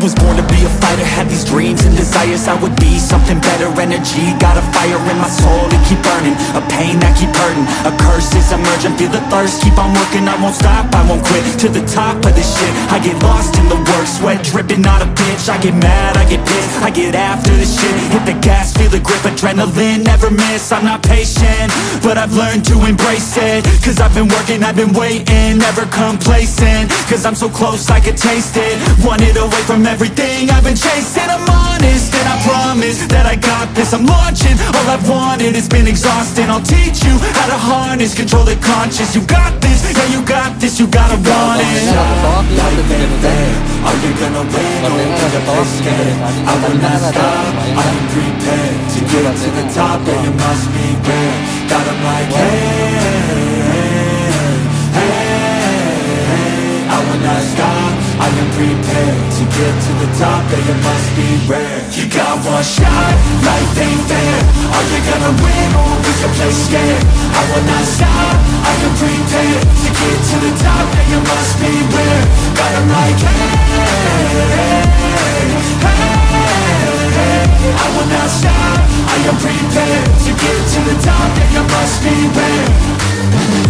was born to be a fighter, had these dreams and desires. I would be something better, energy, got a fire in my soul to keep burning, a pain that keep hurting, a curse is emerging, feel the thirst, keep on working, I won't stop, I won't quit, to the top of this shit, I get lost in the work, sweat dripping, not a bitch, I get mad, I get pissed, I get after this shit, hit the gas, feel the grip, adrenaline, never miss, I'm not patient, but I've learned to embrace it, cause I've been working, I've been waiting, never complacent, cause I'm so close I could taste it, wanted away from everything I've been chasing. I'm honest and I promise that I got this. I'm launching, all I've wanted has been exhausting. I'll teach you how to harness, control the conscious. You got this, yeah you got this, you gotta want it. Life ain't fair, are you gonna win or will you play scared? I will not stop, I am prepared to get to the top, yeah you must beware. Got 'em like hey, I will not stop, I am prepared to get to the top, yeah you must be rare. You got one shot, life ain't fair. Are you gonna win or will you play scared? I will not stop, I am prepared to get to the top, yeah you must be rare. Got 'em like hey, I will not stop, I am prepared to get to the top, yeah you must be rare.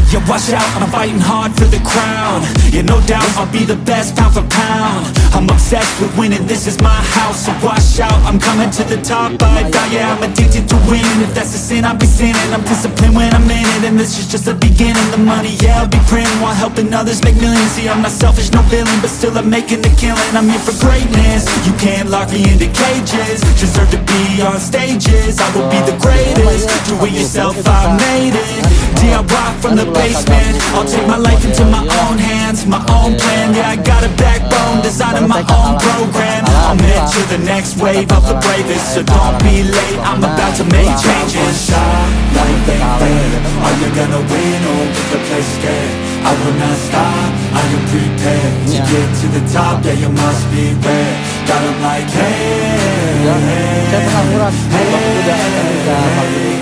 Yeah, watch out, I'm fighting hard for the crown. Yeah, no doubt, I'll be the best pound for pound. I'm obsessed with winning, this is my house. So watch out, I'm coming to the top. I die, yeah, I'm addicted to winning. If that's a sin, I'll be sinning. I'm disciplined when I'm in it, and this is just the beginning. The money, yeah, I'll be printing while helping others make millions. See, I'm not selfish, no villain, but still I'm making the killing. I'm here for greatness, you can't lock me into cages. Deserve to be on stages, I will be the greatest. Do it yourself, I made it. DIY from the basement, I'll take my life into my own hands, my own plan, yeah I got a backbone, designing my own program. I'm head to the next wave of the bravest, so don't be late, I'm about to make changes. Life ain't fair, are you gonna win or will you play scared? I will not stop, I am prepared to get to the top, yeah you must be rare. Got 'em like hey,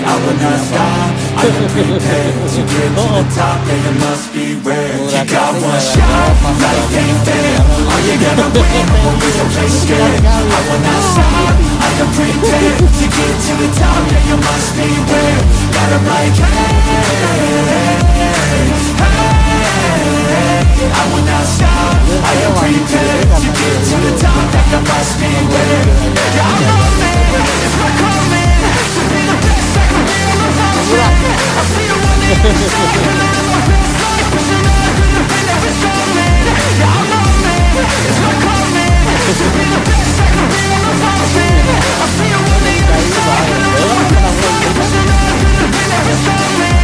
I will not stop, I am prepared to get to the top, yeah you must be rare. You got one shot, life ain't fair. Are you gonna win or will you play scared? I will not stop, I am prepared to get to the top, yeah you must be rare. Got 'em like I will not stop, I am prepared to get to the top, yeah you must be rare. Yeah, I'm on it, it's my calling, to be the best I can be on the mountain. I see the one that is strong, and I know my best life, pushing on to the pain that is coming. Yeah, I'm on it, it's my calling, to be the best I can be on the mountain. I see the one that is strong, and I know my best life, pushing on to the pain that is coming.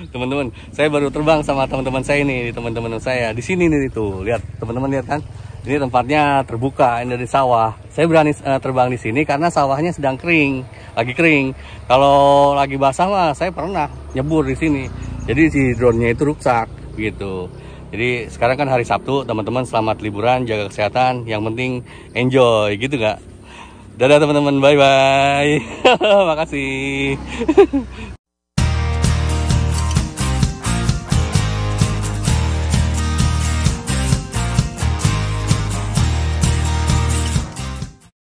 Teman-teman, saya baru terbang sama teman-teman saya ini, teman-teman saya di sini nih tuh. Lihat, teman-teman lihat kan? Ini tempatnya terbuka, ini dari sawah. Saya berani terbang di sini karena sawahnya sedang kering, lagi kering. Kalau lagi basah mah saya pernah nyebur di sini. Jadi si drone-nya itu rusak gitu. Jadi sekarang kan hari Sabtu, teman-teman selamat liburan, jaga kesehatan, yang penting enjoy gitu nggak? Dadah teman-teman, bye-bye. Makasih.